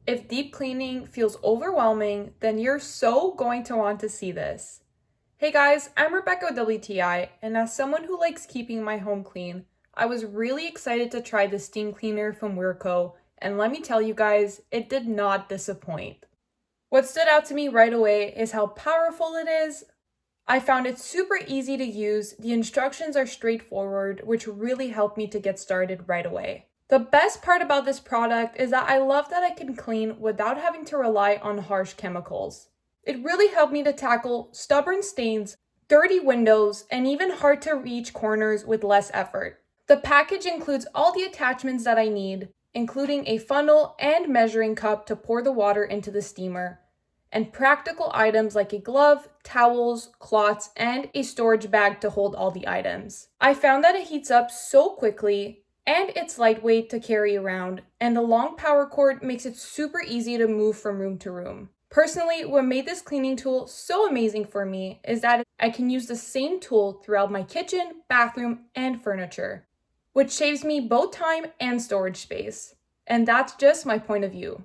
If deep cleaning feels overwhelming, then you're so going to want to see this. Hey guys, I'm Rebecca with WTI, and as someone who likes keeping my home clean, I was really excited to try the steam cleaner from WIRQO, and let me tell you guys, it did not disappoint. What stood out to me right away is how powerful it is. I found it super easy to use, the instructions are straightforward, which really helped me to get started right away. The best part about this product is that I love that I can clean without having to rely on harsh chemicals. It really helped me to tackle stubborn stains, dirty windows, and even hard to reach corners with less effort. The package includes all the attachments that I need, including a funnel and measuring cup to pour the water into the steamer, and practical items like a glove, towels, cloths, and a storage bag to hold all the items. I found that it heats up so quickly, and it's lightweight to carry around, and the long power cord makes it super easy to move from room to room. Personally, what made this cleaning tool so amazing for me is that I can use the same tool throughout my kitchen, bathroom, and furniture, which saves me both time and storage space. And that's just my point of view.